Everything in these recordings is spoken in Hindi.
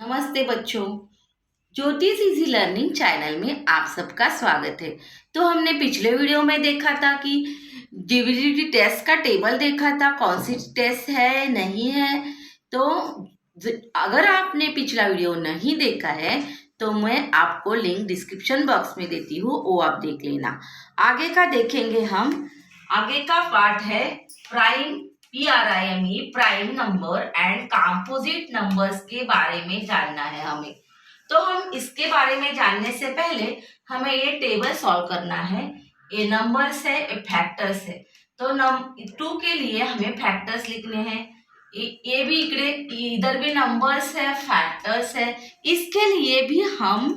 नमस्ते बच्चों, ज्योतिष इजी लर्निंग चैनल में आप सबका स्वागत है। तो हमने पिछले वीडियो में देखा था कि जीबीडीटी टेस्ट का टेबल देखा था, कौन सी टेस्ट है नहीं है। तो अगर आपने पिछला वीडियो नहीं देखा है तो मैं आपको लिंक डिस्क्रिप्शन बॉक्स में देती हूँ, वो आप देख लेना। आगे का देखेंगे हम। आगे का पार्ट है prime PRIME prime number and composite numbers के बारे में जानना है हमें। तो हम इसके बारे में जानने से पहले हमें ये टेबल सॉल्व करना है। ये नंबर्स है, ये फैक्टर्स है। तो 2 के लिए हमें फैक्टर्स लिखने हैं। ये भी इधर भी नंबर्स है, फैक्टर्स है। इसके लिए भी हम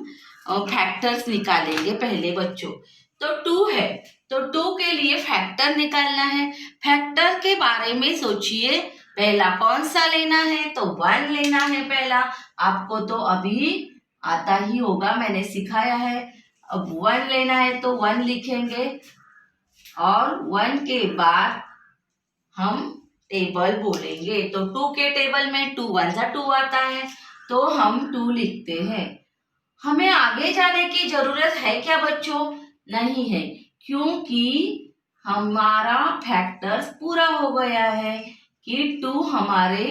फैक्टर्स निकालेंगे पहले बच्चों। तो 2 है, तो 2 के लिए फैक्टर निकालना है। फैक्टर के बारे में सोचिए, पहला कौन सा लेना है? तो 1 लेना है पहला। आपको तो अभी आता ही होगा, मैंने सिखाया है। अब 1 लेना है तो 1 लिखेंगे और 1 के बाद हम टेबल बोलेंगे। तो 2 के टेबल में 2 1 जा 2 आता है, तो हम 2 लिखते हैं। हमें आगे जाने की जरूरत है क्या बच्चों? नहीं है, क्योंकि हमारा फैक्टर्स पूरा हो गया है कि 2 हमारे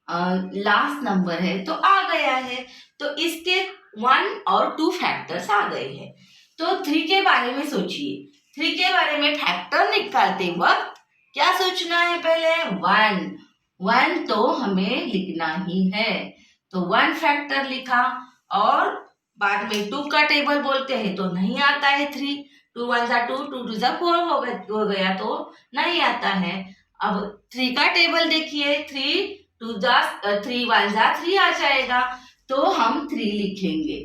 लास्ट नंबर है तो आ गया है। तो इसके 1 और 2 फैक्टर्स आ गए हैं। तो 3 के बारे में सोचिए। 3 के बारे में फैक्टर निकालते वक्त क्या सोचना है? पहले 1 तो हमें लिखना ही है, तो 1 फैक्टर लिखा। और बाद में 2 का टेबल बोलते हैं तो नहीं आता है 3। 2 1 जा 2, 2 2 जा 4 हो गया तो नहीं आता है। अब 3 का टेबल देखिए, 3 2 जा 3 1 जा 3 आ जाएगा, तो हम 3 लिखेंगे।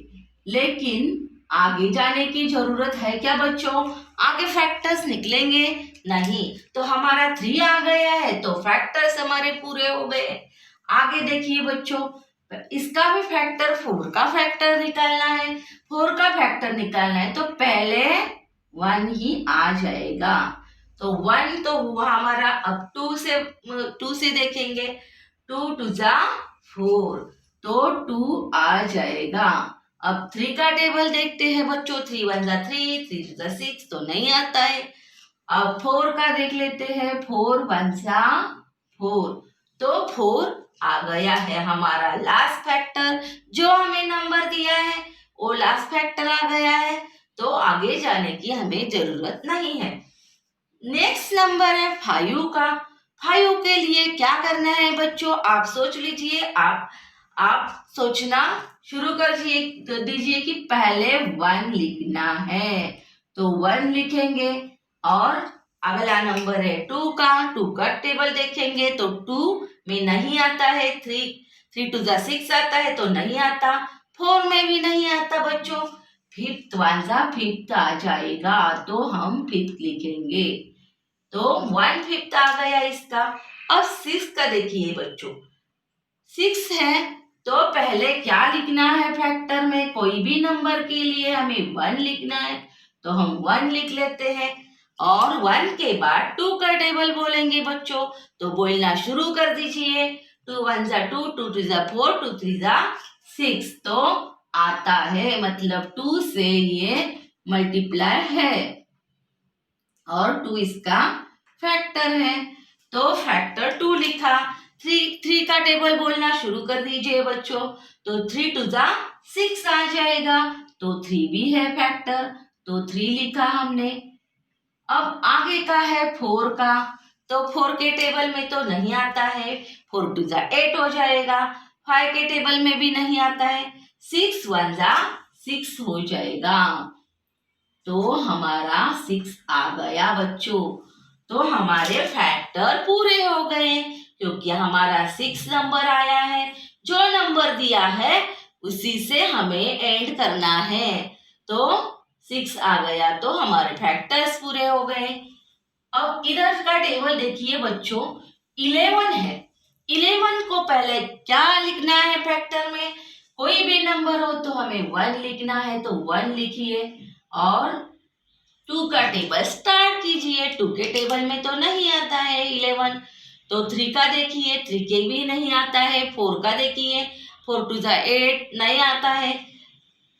लेकिन आगे जाने की जरूरत है क्या बच्चों? आगे फैक्टर्स निकलेंगे नहीं, तो हमारा 3 आ गया है तो फैक्टर्स हमारे पूरे हो गए। आगे देखिए बच्चों, इसका भी फैक्टर 4 का फैक्टर निकालना है। 4 का फैक्टर निकालना है तो पहले 1 ही आ जाएगा। तो 1 तो हुआ हमारा। अब 2 से देखेंगे, 2 2 जा 4, तो 2 आ जाएगा। अब 3 का टेबल देखते हैं बच्चों। 3 1 जा 3, 3 2 जा 6, तो नहीं आता है। अब 4 का देख लेते हैं। 4 1 जा 4, तो 4 आ गया है हमारा लास्ट फैक्टर। जो हमें नंबर दिया है वो लास्ट फैक्टर आ गया है, तो आगे जाने की हमें जरूरत नहीं है। नेक्स्ट नंबर है 5 का। 5 के लिए क्या करना है बच्चों? आप सोच लीजिए। आप सोचना शुरू कर दीजिए कि पहले 1 लिखना है, तो 1 लिखेंगे। और अगला नंबर है 2 का। 2 का टेबल देखेंगे तो 2 में नहीं आता है। 3 2 जा 6 आता है तो नहीं आता। 4 में भी नहीं आता बच्चों। 5th 1 जा 5th आ जाएगा, तो हम 5th लिखेंगे। तो 1/5 आ गया इसका। अब 6 का देखिए बच्चों। 6 है तो पहले क्या लिखना है? फैक्टर में कोई भी नंबर के लिए हमें 1 लिखना है, तो हम 1 लिख लेते हैं। और 1 के बाद 2 का टेबल बोलेंगे बच्चों, तो बोलना शुरू कर दीजिए। 2 1 जा 2, 2 2 जा 4, 2 3 जा 6, तो आता है, मतलब 2 से ये मल्टीप्लाई है और 2 इसका फैक्टर है, तो फैक्टर 2 लिखा। 3 का टेबल बोलना शुरू कर दीजिए बच्चों। तो 3 2 जा 6 आ जाएगा, तो 3 भी है फैक्टर, तो 3 लिखा हमने। अब आगे का है 4 का। तो 4 के टेबल में तो नहीं आता है। 4 2 जा 8 हो जाएगा। 5 के टेबल में भी नहीं आता है। 6 1 जा 6 हो जाएगा, तो हमारा 6 आ गया बच्चों। तो हमारे फैक्टर पूरे हो गए, क्योंकि हमारा 6 नंबर आया है। जो नंबर दिया है उसी से हमें एंड करना है, तो 6 आ गया, तो हमारे फैक्टर्स पूरे हो गए। अब इधर का टेबल देखिए बच्चों। 11 है। 11 को पहले क्या लिखना है? फैक्टर में कोई भी नंबर हो तो हमें 1 लिखना है, तो 1 लिखिए। और 2 का टेबल स्टार्ट कीजिए। 2 के टेबल में तो नहीं आता है 11, तो 3 का देखिए, 3 के भी नहीं आता है। 4 का देखिए, 4 टू ज़ा 8 नहीं आता है।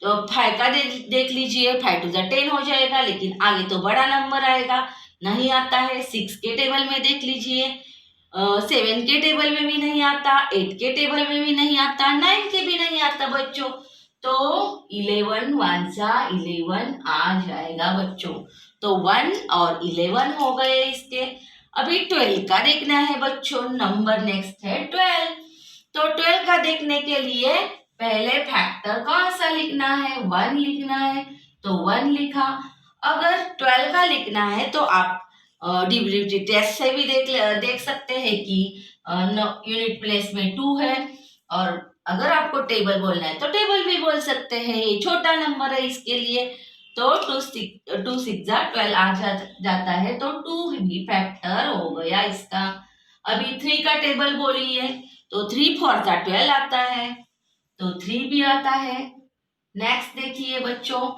तो 5 का देख लीजिए, 5 टू ज़ा 10 हो जाएगा, लेकिन आगे तो बड़ा नंबर आएगा, नहीं आता है। 6 के टेबल में देख लीजिए, 7 के टेबल में भी नहीं आता, 8 के टेबल में भी नहीं आता, 9 के भी नहीं आता बच्चों। तो 11 1 ज़ा 11 आ जाएगा बच्चों। तो 1 और 11 हो गए इसके। अभी 12 का देखना है बच्चों, नंबर नेक्स्ट है 12। तो 12 का देखने के लिए पहले फैक्टर कौन सा लिखना है, 1 लिखना है, तो 1 लिखा। अगर 12 का लिखना है तो आप डिविजिबिलिटी टेस्ट से भी देख सकते हैं कि यूनिट प्लेस में 2 है। और अगर आपको टेबल बोलना है तो टेबल भी बोल सकते हैं, ये छोटा नंबर है इसके लिए। तो 2 6 ज़ा 12 आ जाता है, तो 2 ही फैक्टर हो गया इसका। अभी 3 का टेबल बोलिए, तो 3 4 ज़ा 12 आता है, तो 3 भी आता है। नेक्स्ट देखिए बच्चों,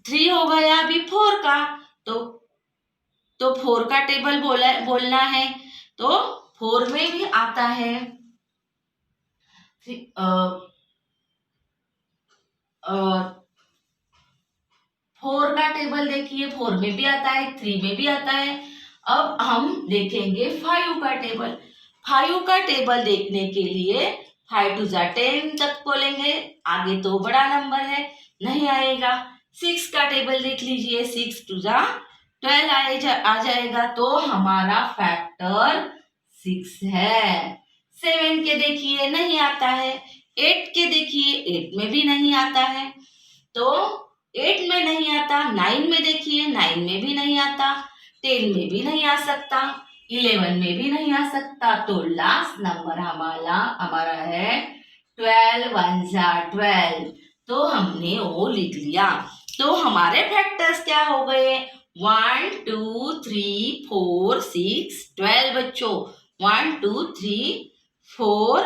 3 हो गया, अभी 4 का, तो 4 का टेबल बोलना है, तो 4 में भी आता है। 4 का टेबल देखिए, 4 में भी आता है, 3 में भी आता है। अब हम देखेंगे 5 का टेबल। 5 का टेबल देखने के लिए 5 टू ज़ा 10 तक बोलेंगे, आगे तो बड़ा नंबर है, नहीं आएगा। 6 का टेबल देख लीजिए, 6 टू ज़ा 12 आ जाएगा, तो हमारा फैक्टर 6 है। 7 के देखिए नहीं आता है, 8 के देखिए 8 में भी नहीं आता है, तो 8 में नहीं आता। 9 में देखिए 9 में भी नहीं आता, 10 में भी नहीं आ सकता, 11 में भी नहीं आ सकता। तो लास्ट नंबर हमारा है 12 1 ज़ा 12, तो हमने वो लिख लिया। तो हमारे फैक्टर्स क्या हो गए, 1 2 3 4 6 12 बच्चों, 1 2 3 4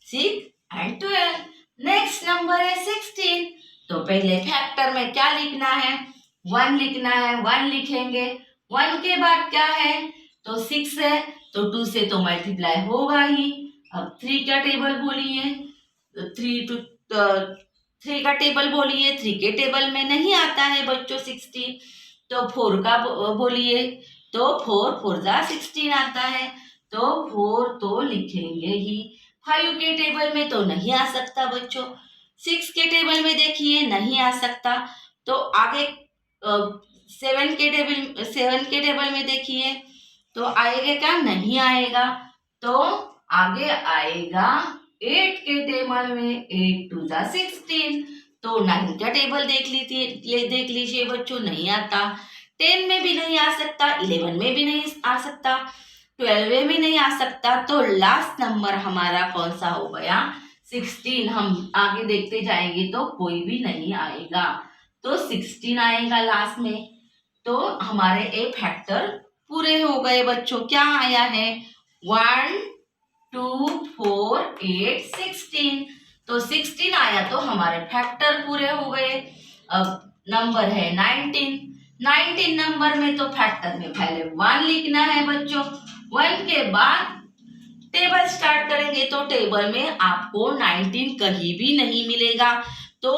6 एंड 12। नेक्स्ट नंबर है 16। तो पहले फैक्टर में क्या लिखना है, 1 लिखना है, 1 लिखेंगे। 1 के बाद क्या है, तो 6 है, तो 2 से तो मल्टीप्लाई होगा ही। अब 3 का टेबल बोलिए, 3 का टेबल बोलिए, 3 के टेबल में नहीं आता है बच्चों 16, तो 4 का बोलिए, तो 4 4 ज़ा 16 आता है, तो 4 तो लिखेंगे ही। 5 के टेबल में तो नहीं आ सकता बच्चों, 6 के टेबल में देखिए नहीं आ सकता, तो आगे 7 के टेबल में देखिए, तो आएगा क्या, नहीं आएगा। तो आगे आएगा 8 के टेबल में, 8 टू ज़ा 16, तो 9 का टेबल देख लीजिए बच्चों, नहीं आता। 10 में भी नहीं आ सकता, 11 में भी नहीं आ सकता, 12 में भी नहीं आ सकता। तो लास्ट नंबर हमारा कौन सा हो गया, 16। हम आगे देखते जाएंगे तो कोई भी नहीं आएगा, तो 16 आएगा लास्ट में। तो हमारे ए फैक्टर पूरे हो गए बच्चों। क्या आया है, 1 2 4 8 16, तो 16 आया, तो हमारे फैक्टर पूरे हो गए। अब नंबर है 19। 19 नंबर में तो फैक्टर में पहले 1 लिखना है बच्चों, 1 के बाद टेबल स्टार्ट करेंगे, तो टेबल में आपको 19 कहीं भी नहीं मिलेगा, तो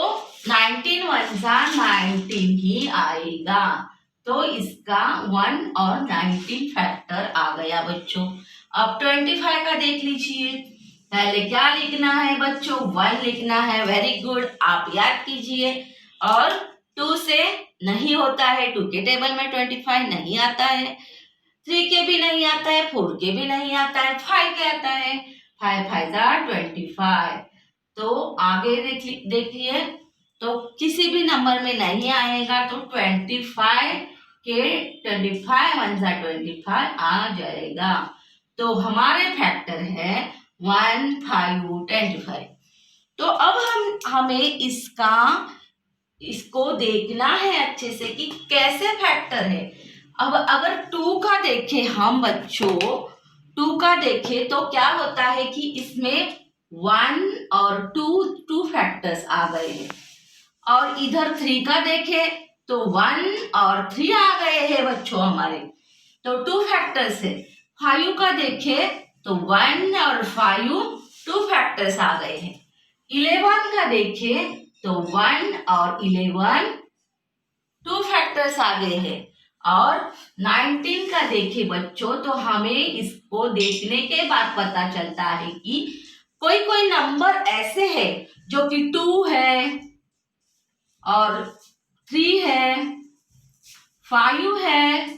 19 1 ज़ा 19 ही आएगा। तो इसका 1 और 19 फैक्टर आ गया बच्चों। अब 25 का देख लीजिए, पहले क्या लिखना है बच्चों, 1 लिखना है। वेरी गुड, आप याद कीजिए। और 2 से नहीं होता है, 2 के टेबल में 25 नहीं आता है, 3 के भी नहीं आता है, 4 के भी नहीं आता है, 5 के आता है, 5 5 ज़ा 25। तो आगे देखिए, तो किसी भी नंबर में नहीं आएगा, तो 25 के 25 1 ज़ा 25 आ जाएगा। तो हमारे फैक्टर है 1 5 25। तो अब हमें इसको देखना है अच्छे से कि कैसे फैक्टर है। अब अगर 2 का देखें हम बच्चों, 2 का देखें तो क्या होता है कि इसमें 1 और 2 फैक्टर्स आ गए हैं। और इधर 3 का देखें तो 1 और 3 आ गए हैं बच्चों हमारे, तो 2 फैक्टर्स है। 5 का देखें तो 1 और 5 2 फैक्टर्स आ गए हैं। 11 का देखिए तो 1 और 11 2 फैक्टर्स आ गए हैं। और 19 का देखिए बच्चों तो हमें इसको देखने के बाद पता चलता है कि कोई कोई नंबर ऐसे है जो कि 2 है और 3 है, 5 है,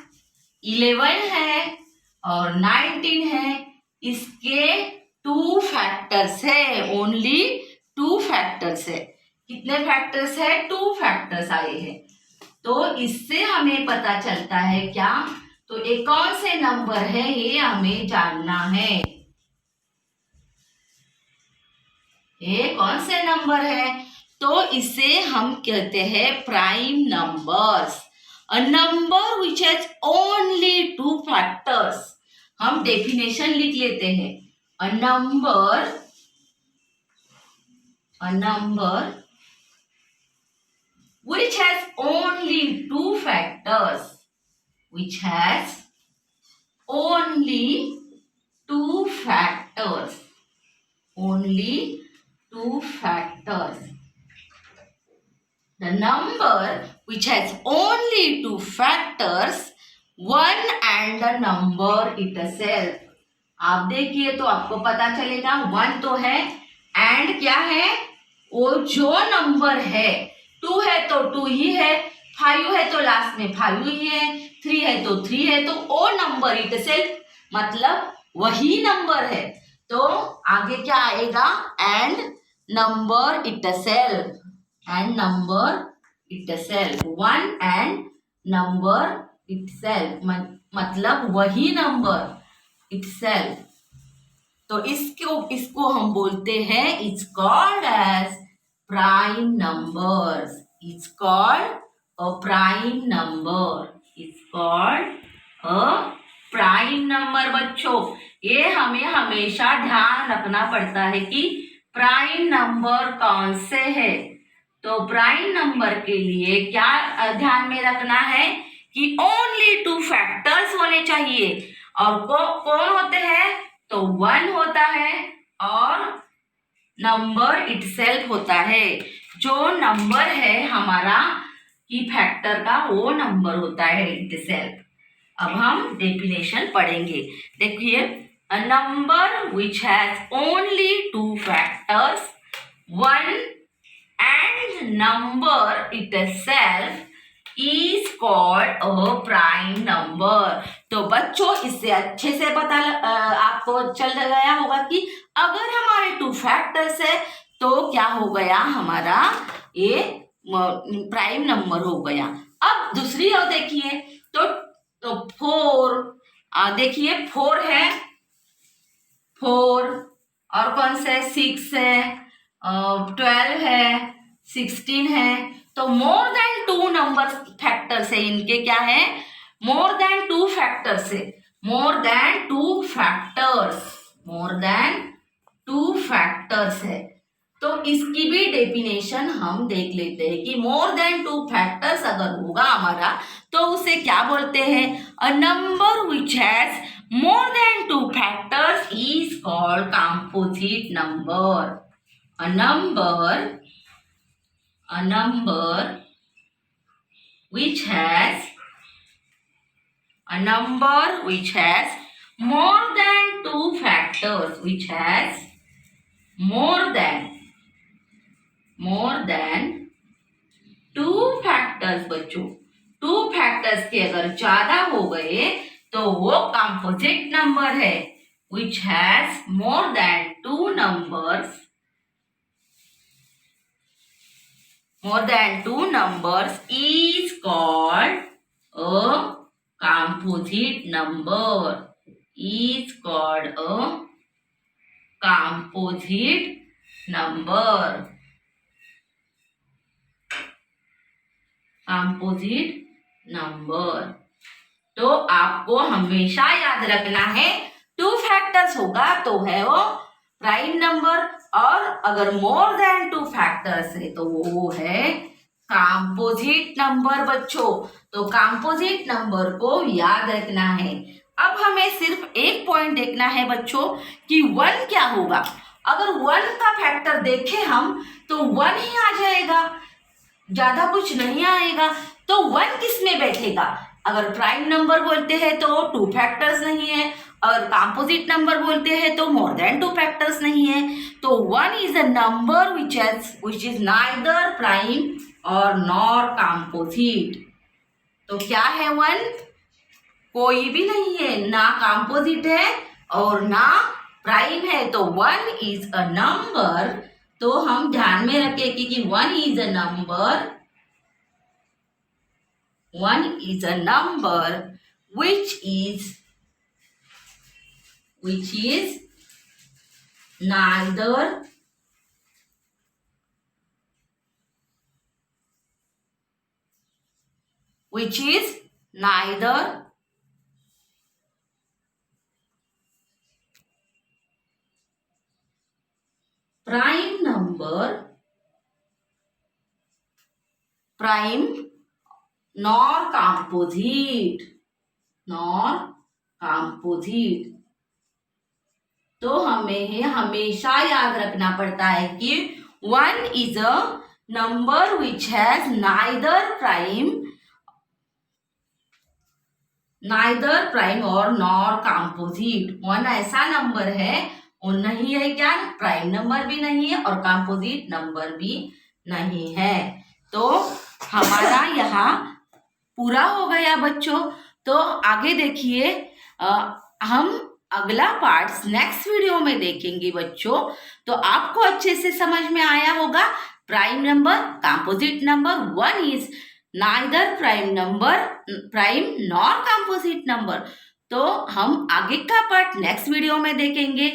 11 है और 19 है। इसके 2 फैक्टर्स है, ओनली 2 फैक्टर्स है। कितने फैक्टर्स है? 2 फैक्टर्स आए हैं। तो इससे हमें पता चलता है क्या? तो ये कौन से नंबर है ये हमें जानना है। ये कौन से नंबर है? तो इसे हम कहते हैं prime numbers. A number which has only 2 factors. हम डेफिनेशन लिख लेते हैं। A number which has only 2 factors, which has only 2 factors, only 2 factors. The number which has only 2 factors, 1 and the number itself. आप देखिए तो आपको पता चलेगा 1 तो है एंड क्या है? वो जो नंबर है 2 है तो 2 ही है, 5 है तो लास्ट में 5 ही है, 3 है तो 3 है, तो वो नंबर इट सेल्फ मतलब वही नंबर है। तो आगे क्या आएगा? And number it self, and number it self, 1 and number it self मतलब वही नंबर इट सेल्फ। तो इसको हम बोलते हैं it's called as prime numbers. It's called a prime number. It's called a prime number. बच्चों ये हमें हमेशा ध्यान रखना पड़ता है कि प्राइम नंबर कौन से है। तो प्राइम नंबर के लिए क्या ध्यान में रखना है कि ओनली 2 फैक्टर्स होने चाहिए। और कौन होते हैं? तो 1 होता है और नंबर इटसेल्फ होता है। जो नंबर है हमारा की फैक्टर का वो नंबर होता है इटसेल्फ। अब हम डेफिनेशन पढ़ेंगे। देखिए a number which has only 2 factors, 1 and number itself is called a prime number। तो बच्चों इससे अच्छे से पता आपको चल गया होगा कि अगर हमारे 2 फैक्टर्स है तो क्या हो गया? हमारा ये प्राइम नंबर हो गया। अब दूसरी ओर देखिए तो 4 देखिए 4 है, 4 और कौन से 6 है, 12 है, 16 है। तो मोर देन 2 नंबर फैक्टर्स है इनके। क्या है? मोर देन 2 फैक्टर्स है। More than 2 factors, more than 2 factors है। तो इसकी भी डेफिनेशन हम देख लेते हैं कि मोर देन 2 फैक्टर्स अगर होगा हमारा तो उसे क्या बोलते हैं? A number which has more than 2 factors is called composite number। A number which has more than 2 factors, which has more than 2 factors। बच्चों 2 फैक्टर्स के अगर ज्यादा हो गए तो वो कंपोजिट नंबर है। Which has more than 2 numbers, is called a composite number. Is called a composite number. Composite number. तो आपको हमेशा याद रखना है 2 फैक्टर्स होगा तो है वो प्राइम नंबर, और अगर मोर देन 2 फैक्टर्स है तो वो है कंपोजिट नंबर। बच्चों तो कंपोजिट नंबर को याद रखना है। अब हमें सिर्फ एक पॉइंट देखना है बच्चों कि 1 क्या होगा। अगर 1 का फैक्टर देखें हम तो 1 ही आ जाएगा, ज्यादा कुछ नहीं आएगा। तो 1 किस में बैठेगा? अगर प्राइम नंबर बोलते हैं तो 2 फैक्टर्स नहीं है, अगर कंपोजिट नंबर बोलते हैं तो मोर देन 2 फैक्टर्स नहीं है। तो 1 is a number which is neither prime और नॉर कंपोजिट। तो क्या है 1? कोई भी नहीं है, ना कंपोजिट है और ना प्राइम है। तो 1 इज अ नंबर। तो हम ध्यान में रखें कि 1 is a number, 1 is a number which is neither prime number, prime nor composite, तो हमें हमेशा याद रखना पड़ता है कि 1 is a number which has neither prime और nor composite। 1 ऐसा नंबर है, वो नहीं है क्या? प्राइम नंबर भी नहीं है और कंपोजिट नंबर भी नहीं है। तो हमारा यहाँ पूरा हो गया बच्चों। तो आगे देखिए, हम अगला पार्ट नेक्स्ट वीडियो में देखेंगे बच्चों। तो आपको अच्छे से समझ में आया होगा prime number, composite number. 1 is neither prime nor composite number. तो हम आगे का पार्ट नेक्स्ट वीडियो में देखेंगे।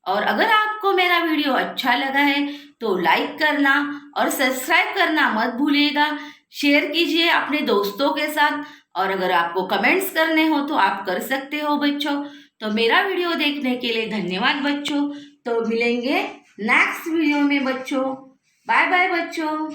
और अगर आपको मेरा वीडियो अच्छा लगा है तो लाइक करना और सब्सक्राइब करना मत भूलिएगा। शेयर कीजिए अपने दोस्तों के साथ, और अगर आपको कमेंट्स करने हो तो आप कर सकते हो बच्चों। तो मेरा वीडियो देखने के लिए धन्यवाद बच्चों। तो मिलेंगे नेक्स्ट वीडियो में बच्चों। बाय बाय बच्चों।